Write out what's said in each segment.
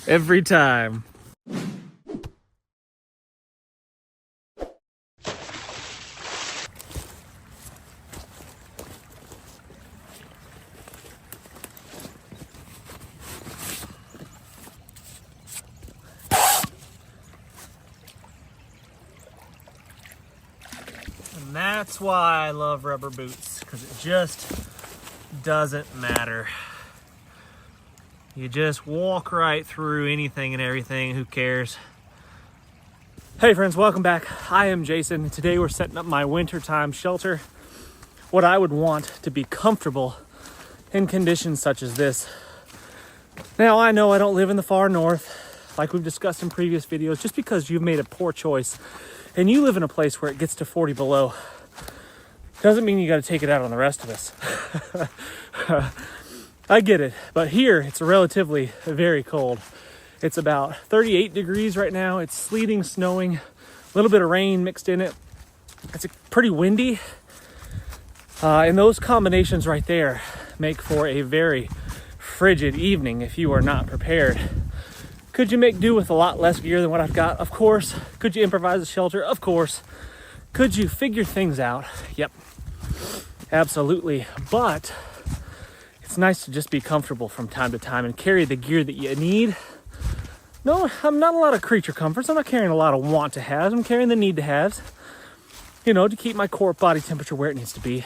Every time. And that's why I love rubber boots, because it just doesn't matter. You just walk right through anything and everything, who cares? Hey friends, welcome back. I am Jason. Today we're setting up my wintertime shelter. What I would want to be comfortable in conditions such as this. Now I know I don't live in the far north, like we've discussed in previous videos. Just because you've made a poor choice and you live in a place where it gets to 40 below, doesn't mean you got to take it out on the rest of us. I get it, but here it's relatively very cold. It's about 38 degrees right now. It's sleeting, snowing, a little bit of rain mixed in it. It's pretty windy. And those combinations right there make for a very frigid evening if you are not prepared. Could you make do with a lot less gear than what I've got? Of course. Could you improvise a shelter? Of course. Could you figure things out? Yep, absolutely. But it's nice to just be comfortable from time to time and carry the gear that you need. No, I'm not a lot of creature comforts. I'm not carrying a lot of want to haves. I'm carrying the need to haves, you know, to keep my core body temperature where it needs to be.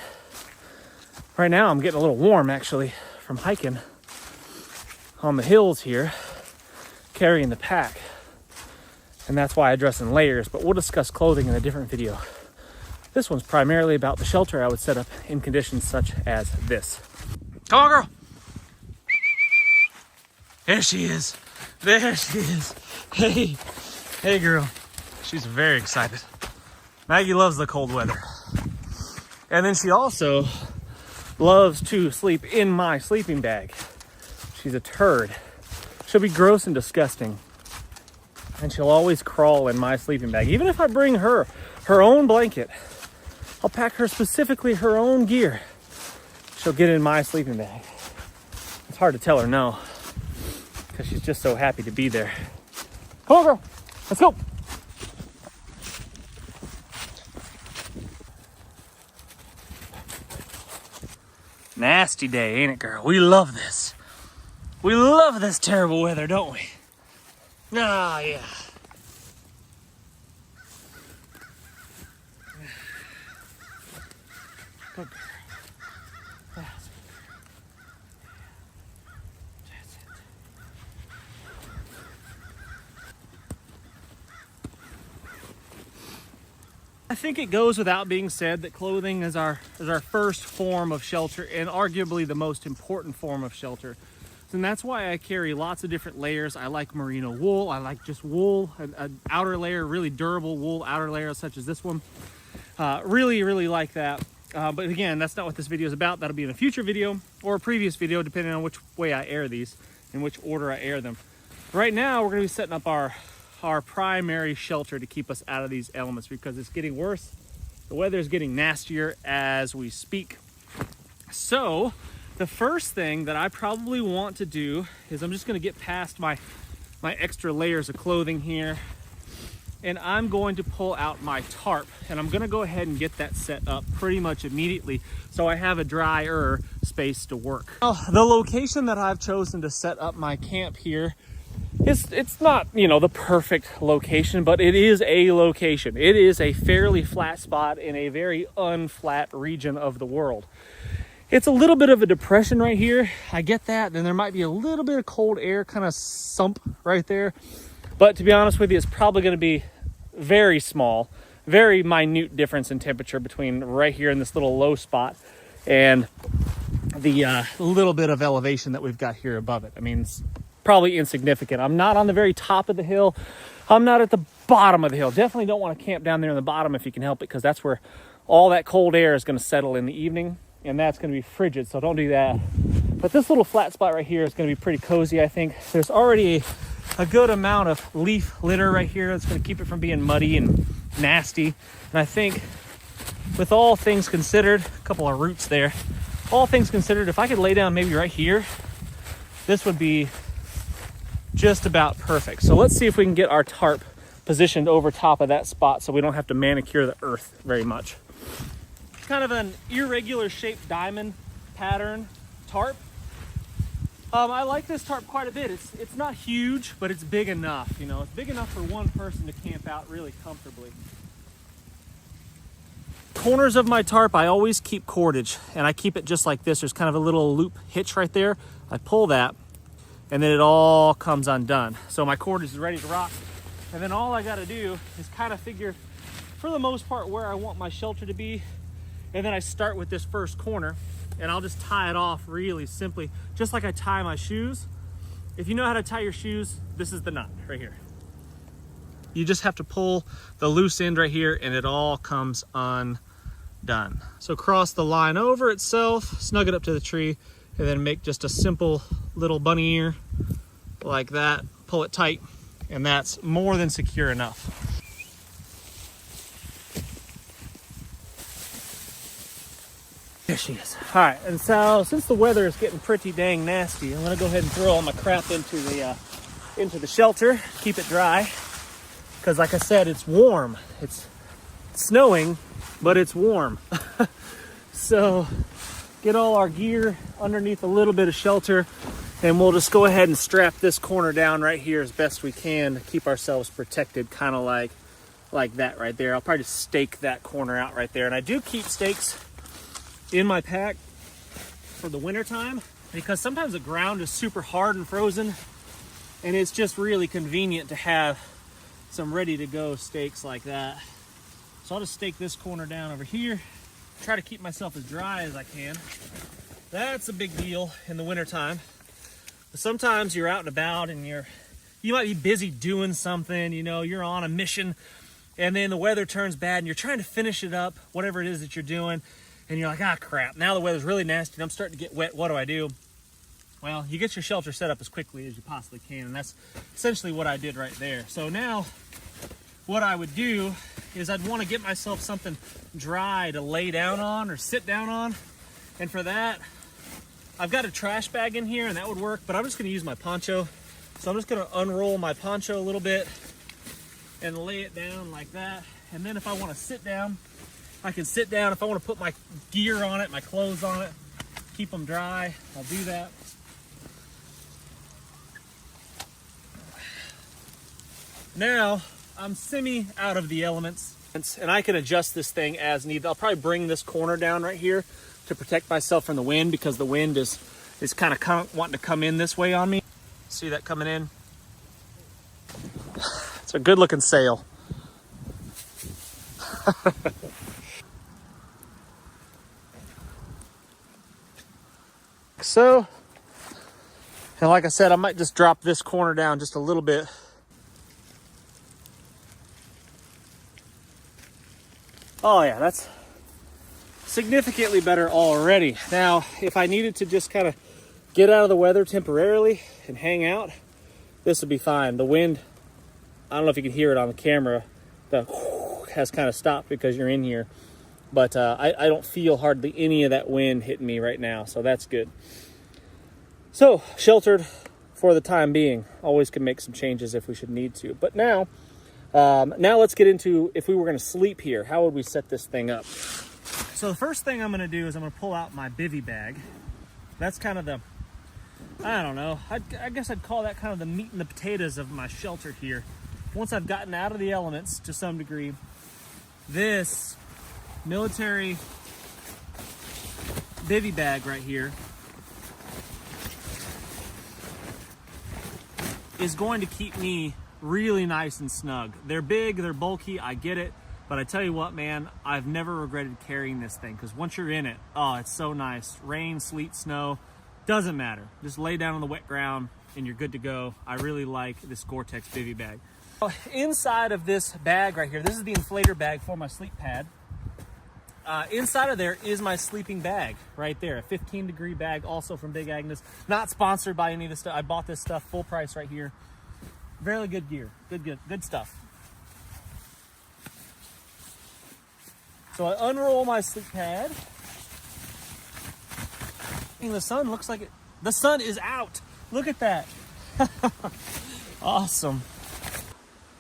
Right now I'm getting a little warm actually from hiking on the hills here, carrying the pack. And that's why I dress in layers, but we'll discuss clothing in a different video. This one's primarily about the shelter I would set up in conditions such as this. Come on, girl. There she is. There she is. Hey. Hey, girl. She's very excited. Maggie loves the cold weather. And then she also loves to sleep in my sleeping bag. She's a turd. She'll be gross and disgusting. And she'll always crawl in my sleeping bag. Even if I bring her own blanket, I'll pack her specifically her own gear. She'll get in my sleeping bag. It's hard to tell her no, because she's just so happy to be there. Come on, girl. Let's go. Nasty day, ain't it, girl? We love this. We love this terrible weather, don't we? Ah, yeah. Good girl. I think it goes without being said that clothing is our first form of shelter, and arguably the most important form of shelter. And that's why I carry lots of different layers. I like merino wool. I like just wool, an outer layer, really durable wool outer layer such as this one. Really like that. But again, that's not what this video is about. That'll be in a future video or a previous video, depending on which way I air these and which order I air them. Right now, we're gonna be setting up our primary shelter to keep us out of these elements, because it's getting worse. The weather is getting nastier as we speak. So the first thing that I probably want to do is I'm just going to get past my extra layers of clothing here, and I'm going to pull out my tarp, and I'm going to go ahead and get that set up pretty much immediately so I have a drier space to work. Well, the location that I've chosen to set up my camp here, it's not, you know, the perfect location, but it is a location. It is a fairly flat spot in a very unflat region of the world. It's a little bit of a depression right here. I get that. Then there might be a little bit of cold air kind of sump right there. But to be honest with you, it's probably going to be very small, very minute difference in temperature between right here in this little low spot and the little bit of elevation that we've got here above it. I mean, it's probably insignificant. I'm not on the very top of the hill. I'm not at the bottom of the hill. Definitely don't want to camp down there in the bottom if you can help it, because that's where all that cold air is going to settle in the evening, and that's going to be frigid, so don't do that. But this little flat spot right here is going to be pretty cozy, I think. There's already a good amount of leaf litter right here that's going to keep it from being muddy and nasty. And I think with all things considered, a couple of roots there, all things considered, if I could lay down maybe right here, this would be just about perfect. So let's see if we can get our tarp positioned over top of that spot so we don't have to manicure the earth very much. It's kind of an irregular shaped diamond pattern tarp. I like this tarp quite a bit. It's not huge, but it's big enough. You know, it's big enough for one person to camp out really comfortably. Corners of my tarp, I always keep cordage, and I keep it just like this. There's kind of a little loop hitch right there. I pull that, and then it all comes undone. So my cordage is ready to rock. And then all I gotta do is kind of figure, for the most part, where I want my shelter to be. And then I start with this first corner, and I'll just tie it off really simply, just like I tie my shoes. If you know how to tie your shoes, this is the knot right here. You just have to pull the loose end right here, and it all comes undone. So cross the line over itself, snug it up to the tree, and then make just a simple little bunny ear like that. Pull it tight, and that's more than secure enough. There she is. All right, and so since the weather is getting pretty dang nasty, I'm gonna go ahead and throw all my crap into the shelter, keep it dry, because like I said, it's warm. It's snowing, but it's warm. So get all our gear underneath a little bit of shelter, and we'll just go ahead and strap this corner down right here as best we can to keep ourselves protected, kind of like that right there. I'll probably just stake that corner out right there. And I do keep stakes in my pack for the winter time, because sometimes the ground is super hard and frozen, and it's just really convenient to have some ready to go stakes like that. So I'll just stake this corner down over here, try to keep myself as dry as I can. That's a big deal in the winter time. But sometimes you're out and about and you might be busy doing something, you know, you're on a mission, and then the weather turns bad and you're trying to finish it up, whatever it is that you're doing. And you're like, ah, crap, now the weather's really nasty and I'm starting to get wet. What do I do? Well, you get your shelter set up as quickly as you possibly can. And that's essentially what I did right there. So now what I would do is I'd want to get myself something dry to lay down on or sit down on. And for that, I've got a trash bag in here and that would work, but I'm just going to use my poncho. So I'm just going to unroll my poncho a little bit and lay it down like that. And then if I want to sit down, I can sit down. If I want to put my gear on it, my clothes on it, keep them dry, I'll do that. Now, I'm semi out of the elements, and I can adjust this thing as needed. I'll probably bring this corner down right here to protect myself from the wind, because the wind is kind of wanting to come in this way on me. See that coming in? It's a good looking sail. So, and like I said, I might just drop this corner down just a little bit. Oh yeah, that's significantly better already. Now, if I needed to just kind of get out of the weather temporarily and hang out, this would be fine. The wind, I don't know if you can hear it on the camera, the has kind of stopped because you're in here. But I don't feel hardly any of that wind hitting me right now, so that's good. So, sheltered for the time being. Always can make some changes if we should need to. But now let's get into, if we were going to sleep here, how would we set this thing up? So the first thing I'm going to do is I'm going to pull out my bivy bag. That's kind of the, I don't know, I guess I'd call that kind of the meat and the potatoes of my shelter here. Once I've gotten out of the elements to some degree, this military bivy bag right here is going to keep me really nice and snug. They're big, they're bulky, I get it, but I tell you what, man, I've never regretted carrying this thing, because once you're in it, oh, it's so nice. Rain, sleet, snow, doesn't matter. Just lay down on the wet ground and you're good to go. I really like this Gore-Tex bivy bag. Inside of this bag right here, this is the inflator bag for my sleep pad. Inside of there is my sleeping bag right there, a 15-degree bag, also from Big Agnes. Not sponsored by any of this stuff. I bought this stuff full price right here. Very good gear, good stuff. So I unroll my sleep pad. And the sun looks like it. The sun is out. Look at that. Awesome.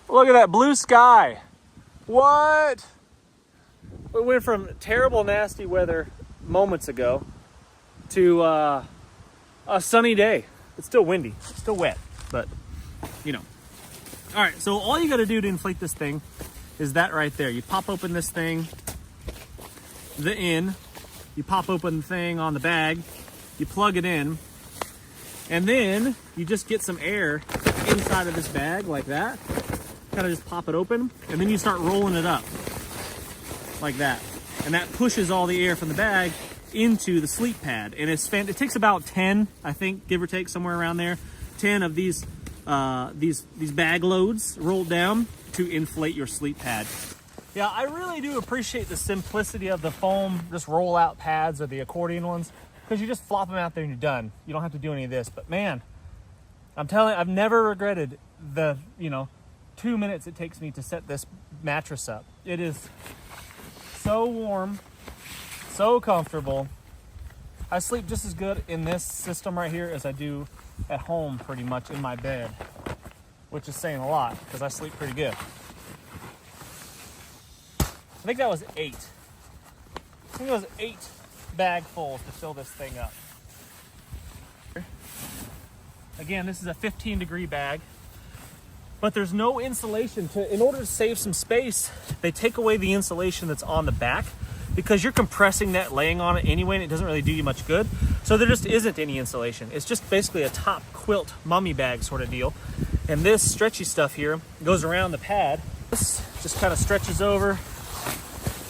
Look at that blue sky. What? We went from terrible, nasty weather moments ago to a sunny day. It's still windy, it's still wet, but you know. All right, so all you gotta do to inflate this thing is that right there. You pop open this thing, the in, you pop open the thing on the bag, you plug it in, and then you just get some air inside of this bag like that. Kind of just pop it open, and then you start rolling it up like that. And that pushes all the air from the bag into the sleep pad. And it takes about 10, I think, give or take, somewhere around there, 10 of these bag loads rolled down to inflate your sleep pad. Yeah, I really do appreciate the simplicity of the foam, just roll out pads or the accordion ones, because you just flop them out there and you're done. You don't have to do any of this. But man, I'm telling you, I've never regretted the, 2 minutes it takes me to set this mattress up. It is so warm, so comfortable. I sleep just as good in this system right here as I do at home, pretty much in my bed, which is saying a lot because I sleep pretty good. I think that was 8. I think it was 8 bagfuls to fill this thing up. Again, this is a 15-degree bag, but there's no insulation. In order to save some space, they take away the insulation that's on the back because you're compressing that laying on it anyway, and it doesn't really do you much good. So there just isn't any insulation. It's just basically a top quilt mummy bag sort of deal. And this stretchy stuff here goes around the pad. This just kind of stretches over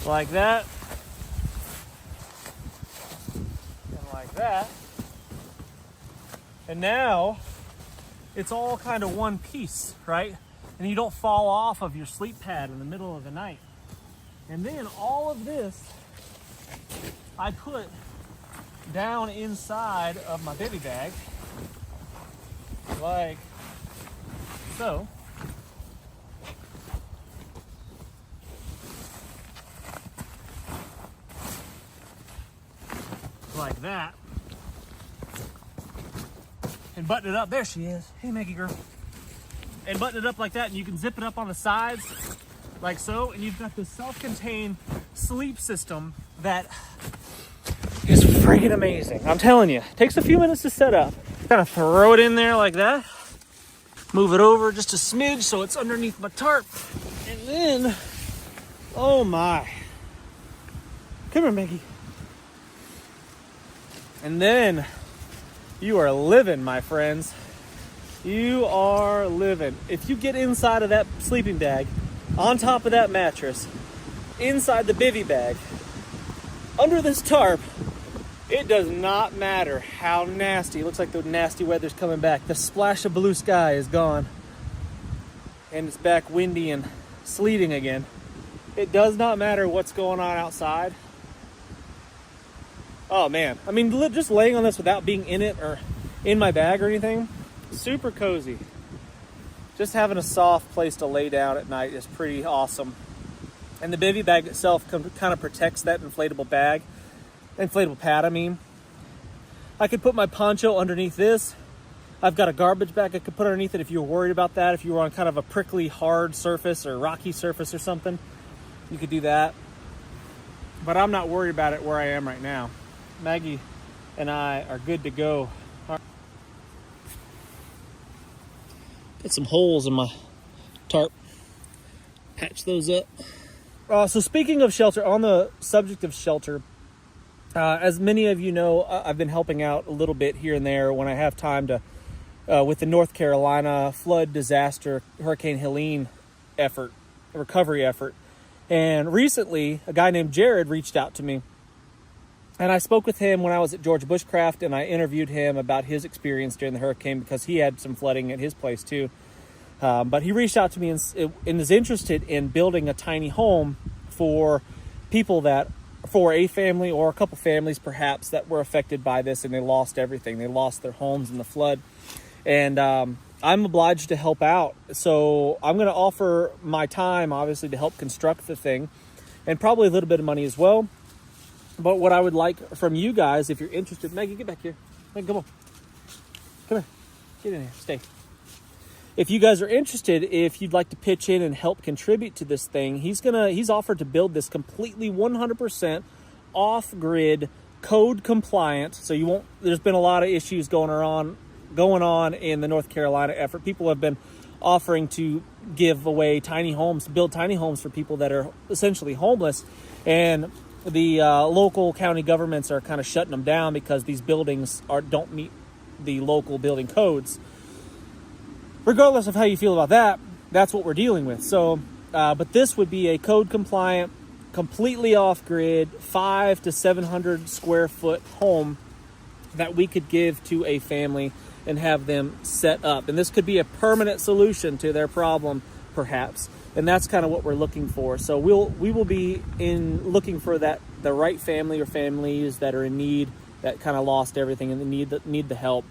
like that. And like that. And now it's all kind of one piece, right? And you don't fall off of your sleep pad in the middle of the night. And then all of this I put down inside of my baby bag, like so. Like that. And button it up. There she is. Hey, Maggie girl. And button it up like that, and you can zip it up on the sides like so, and you've got this self-contained sleep system that is freaking amazing. I'm telling you, it takes a few minutes to set up. Kind of throw it in there like that, move it over just a smidge so it's underneath my tarp, and then, oh my, come here, Maggie. And then you are living, my friends. You are living. If you get inside of that sleeping bag, on top of that mattress, inside the bivy bag, under this tarp, it does not matter how nasty. It looks like the nasty weather's coming back. The splash of blue sky is gone. And it's back windy and sleeting again. It does not matter what's going on outside. Oh man, I mean, just laying on this without being in it or in my bag or anything, super cozy. Just having a soft place to lay down at night is pretty awesome. And the bivy bag itself kind of protects that inflatable pad, I mean. I could put my poncho underneath this. I've got a garbage bag I could put underneath it if you were worried about that. If you were on kind of a prickly, hard surface or rocky surface or something, you could do that. But I'm not worried about it where I am right now. Maggie and I are good to go. Got some holes in my tarp. Patch those up. So speaking of shelter, on the subject of shelter, as many of you know, I've been helping out a little bit here and there when I have time to, with the North Carolina flood disaster, Hurricane Helene recovery effort. And recently, a guy named Jared reached out to me. And I spoke with him when I was at George Bushcraft, and I interviewed him about his experience during the hurricane because he had some flooding at his place too. But he reached out to me and is interested in building a tiny home for people for a family or a couple families perhaps that were affected by this and they lost everything. They lost their homes in the flood. And I'm obliged to help out. So I'm going to offer my time, obviously, to help construct the thing and probably a little bit of money as well. But what I would like from you guys, if you're interested, Maggie, get back here. Maggie, come on. Come here. Get in here. Stay. if you guys are interested, if you'd like to pitch in and help contribute to this thing, he's offered to build this completely 100% off-grid, code compliant. So you won't, there's been a lot of issues going on in the North Carolina effort. People have been offering to give away tiny homes, build tiny homes for people that are essentially homeless, and the local county governments are kind of shutting them down because these buildings don't meet the local building codes. Regardless of how you feel about that, that's what we're dealing with. So, but this would be a code compliant, completely off grid, 500 to 700 square foot home that we could give to a family and have them set up. And this could be a permanent solution to their problem, perhaps. And that's kind of what we're looking for. So we will be looking for the right family or families that are in need, that kind of lost everything and need the help.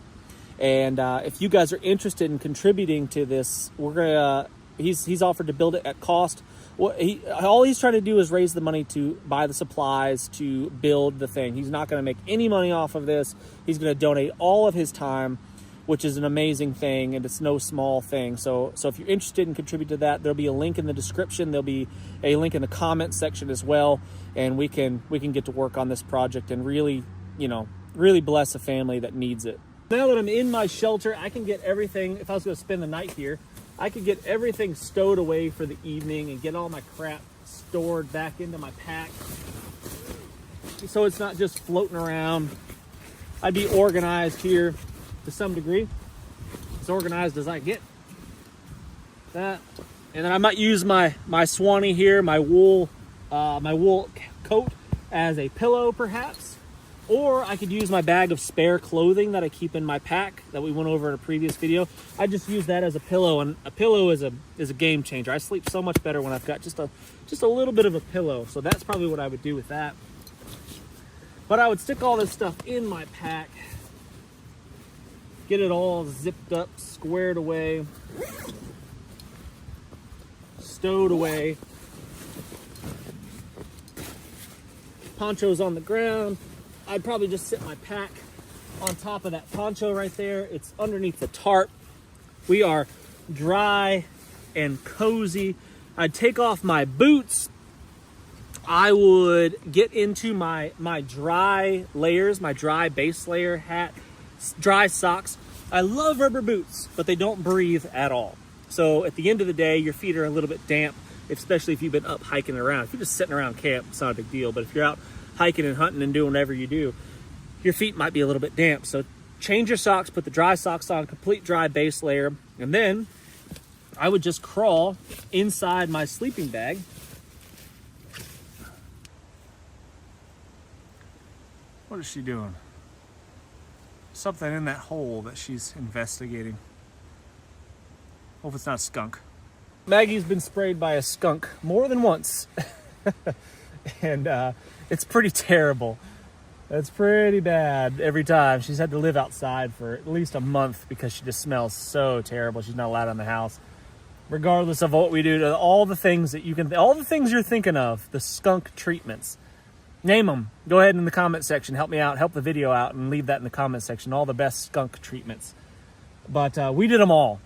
And if you guys are interested in contributing to this, we're gonna. He's offered to build it at cost. All he's trying to do is raise the money to buy the supplies to build the thing. He's not going to make any money off of this. He's going to donate all of his time, which is an amazing thing, and it's no small thing. So if you're interested in contributing to that, there'll be a link in the description. There'll be a link in the comment section as well, and we can get to work on this project and really bless a family that needs it. Now that I'm in my shelter, I can get everything. If I was going to spend the night here, I could get everything stowed away for the evening and get all my crap stored back into my pack, so it's not just floating around. I'd be organized here to some degree, as organized as I get. That, and then I might use my Swanee here, my wool coat as a pillow, perhaps. Or I could use my bag of spare clothing that I keep in my pack that we went over in a previous video. I just use that as a pillow, and a pillow is a game changer. I sleep so much better when I've got just a little bit of a pillow. So that's probably what I would do with that. But I would stick all this stuff in my pack, get it all zipped up, squared away, stowed away. Poncho's on the ground. I'd probably just sit my pack on top of that poncho right there. It's underneath the tarp. We are dry and cozy. I'd take off my boots. I would get into my dry layers, my dry base layer, hat, dry socks. I love rubber boots, but they don't breathe at all. So at the end of the day, your feet are a little bit damp, especially if you've been up hiking around. If you're just sitting around camp, it's not a big deal. But if you're out hiking and hunting and doing whatever you do, your feet might be a little bit damp. So change your socks, put the dry socks on, complete dry base layer, and then I would just crawl inside my sleeping bag. What is she doing? Something in that hole that she's investigating. Hope it's not a skunk. Maggie's been sprayed by a skunk more than once. And it's pretty terrible. It's pretty bad every time. She's had to live outside for at least a month because she just smells so terrible. She's not allowed in the house. Regardless of what we do, to all the things you're thinking of, the skunk treatments. Name them. Go ahead in the comment section. Help me out. Help the video out and leave that in the comment section. All the best skunk treatments. But we did them all.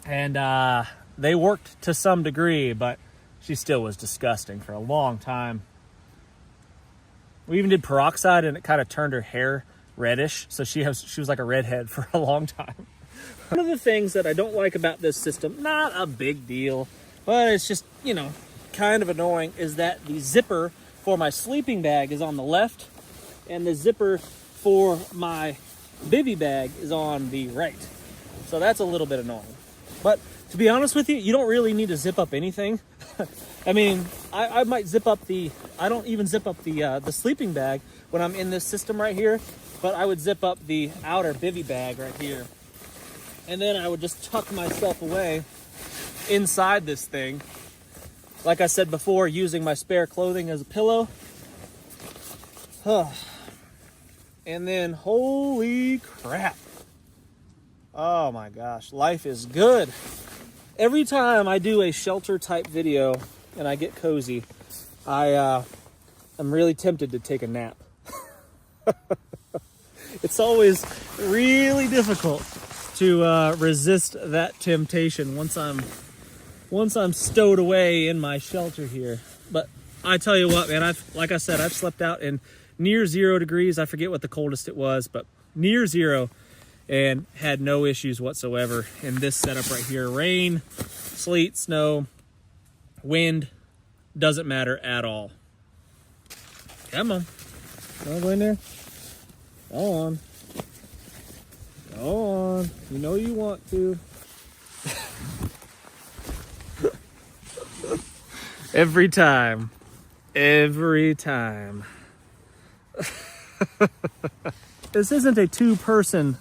And they worked to some degree, but she still was disgusting for a long time. We even did peroxide, and it kind of turned her hair reddish. So she was like a redhead for a long time. One of the things that I don't like about this system, not a big deal, but it's just, kind of annoying, is that the zipper for my sleeping bag is on the left, and the zipper for my bivy bag is on the right. So that's a little bit annoying. But to be honest with you, you don't really need to zip up anything. I mean, I might zip up I don't even zip up the sleeping bag when I'm in this system right here, but I would zip up the outer bivy bag right here. And then I would just tuck myself away inside this thing. Like I said before, using my spare clothing as a pillow. And then, holy crap. Oh my gosh, life is good. Every time I do a shelter type video and I get cozy, I'm really tempted to take a nap. It's always really difficult to resist that temptation once I'm stowed away in my shelter here. But I tell you what, man, like I said, I've slept out in near 0 degrees. I forget what the coldest it was, but near 0, and had no issues whatsoever in this setup right here. Rain, sleet, snow, wind, doesn't matter at all. Come on. Wanna go in there? Go on. Go on. You know you want to. Every time. Every time. This isn't a 2-person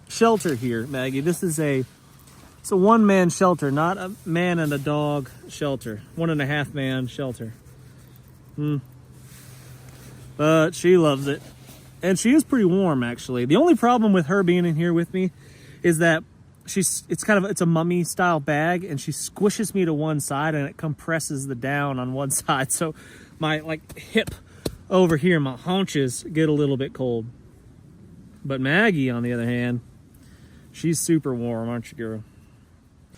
shelter here, Maggie. This is it's a 1-man shelter, not a man and a dog shelter. 1.5-man shelter. But she loves it. And she is pretty warm, actually. The only problem with her being in here with me is that it's a mummy style bag, and she squishes me to one side and it compresses the down on one side. So my hip over here, my haunches get a little bit cold. But Maggie, on the other hand, she's super warm, aren't you, girl?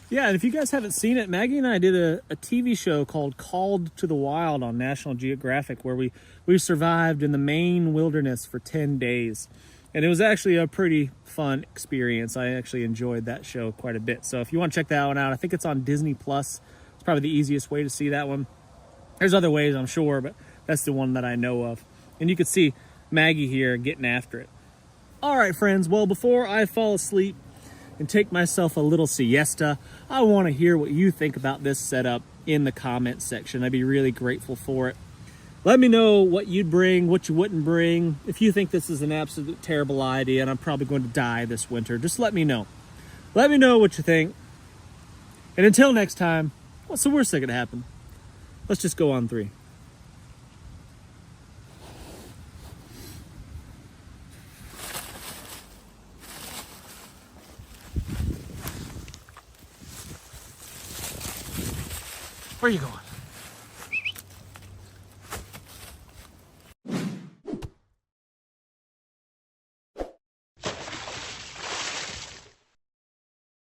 Yeah, and if you guys haven't seen it, Maggie and I did a TV show called Called to the Wild on National Geographic, where we survived in the Maine wilderness for 10 days. And it was actually a pretty fun experience. I actually enjoyed that show quite a bit. So if you want to check that one out, I think it's on Disney Plus. It's probably the easiest way to see that one. There's other ways, I'm sure, but that's the one that I know of. And you could see Maggie here getting after it. All right, friends. Well, before I fall asleep and take myself a little siesta, I want to hear what you think about this setup in the comment section. I'd be really grateful for it. Let me know what you'd bring, what you wouldn't bring. If you think this is an absolute terrible idea and I'm probably going to die this winter, just let me know. Let me know what you think. And until next time, what's the worst that could happen? Let's just go on 3. Where are you going?